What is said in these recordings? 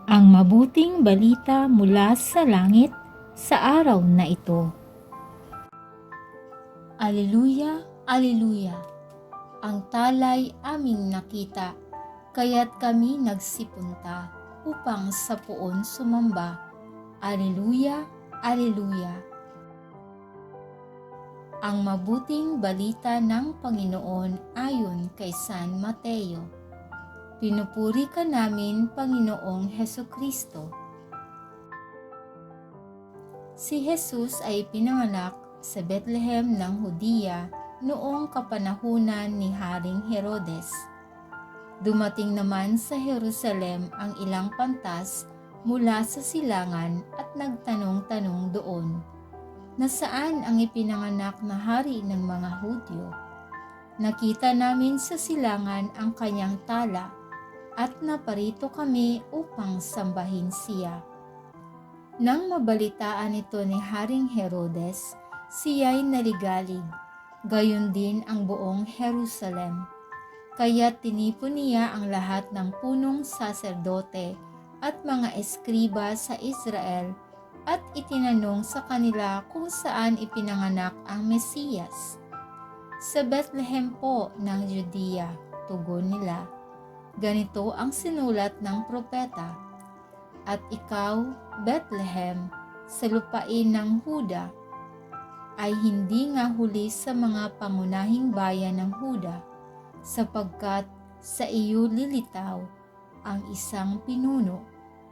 Ang mabuting balita mula sa langit sa araw na ito. Aleluya, aleluya! Ang talay aming nakita, kaya't kami nagsipunta upang sa poon sumamba. Aleluya, aleluya! Ang mabuting balita ng Panginoon ayon kay San Mateo. Pinupuri ka namin, Panginoong Hesukristo. Si Jesus ay pinanganak sa Bethlehem ng Hudiya noong kapanahunan ni Haring Herodes. Dumating naman sa Jerusalem ang ilang pantas mula sa silangan at nagtanong-tanong doon, nasaan ang ipinanganak na hari ng mga Hudyo? Nakita namin sa silangan ang kanyang tala, at naparito kami upang sambahin siya. Nang mabalitaan ito ni Haring Herodes, siya'y naligalig, gayon din ang buong Jerusalem. Kaya tinipon niya ang lahat ng punong saserdote at mga eskriba sa Israel at itinanong sa kanila kung saan ipinanganak ang Mesiyas. Sa Bethlehem po ng Judea, tugon nila. Ganito ang sinulat ng propeta, at ikaw, Bethlehem, sa lupain ng Huda, ay hindi nga huli sa mga pangunahing bayan ng Huda, sapagkat sa iyo lilitaw ang isang pinuno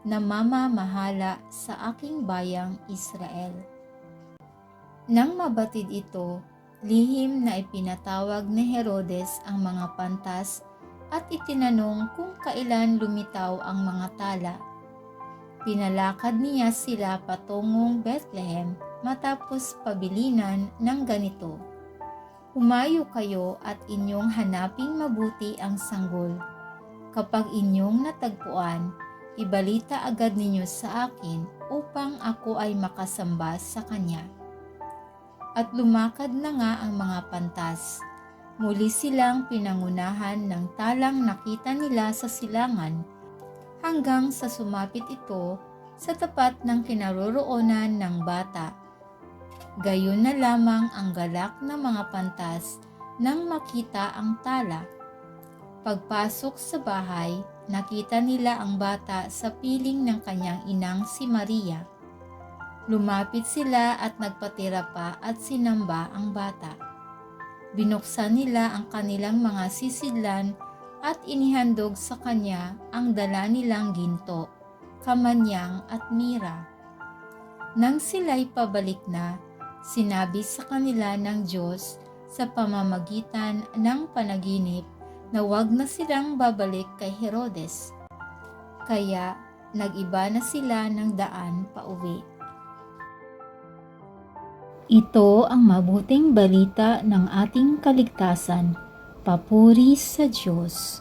na mamamahala sa aking bayang Israel. Nang mabatid ito, lihim na ipinatawag ni Herodes ang mga pantas at itinanong kung kailan lumitaw ang mga tala. Pinalakad niya sila patungong Bethlehem matapos pabilinan ng ganito. Humayo kayo at inyong hanaping mabuti ang sanggol. Kapag inyong natagpuan, ibalita agad ninyo sa akin upang ako ay makasamba sa kanya. At lumakad na nga ang mga pantas. Muli silang pinangunahan ng talang nakita nila sa silangan hanggang sa sumapit ito sa tapat ng kinaroroonan ng bata. Gayon na lamang ang galak ng mga pantas nang makita ang tala. Pagpasok sa bahay, nakita nila ang bata sa piling ng kanyang inang si Maria. Lumapit sila at nagpatira pa at sinamba ang bata. Binuksan nila ang kanilang mga sisidlan at inihandog sa kanya ang dala nilang ginto, kamanyang at mira. Nang sila'y pabalik na, sinabi sa kanila ng Diyos sa pamamagitan ng panaginip na huwag na silang babalik kay Herodes. Kaya nag-iba na sila ng daan pauwi. Ito ang mabuting balita ng ating kaligtasan. Papuri sa Diyos.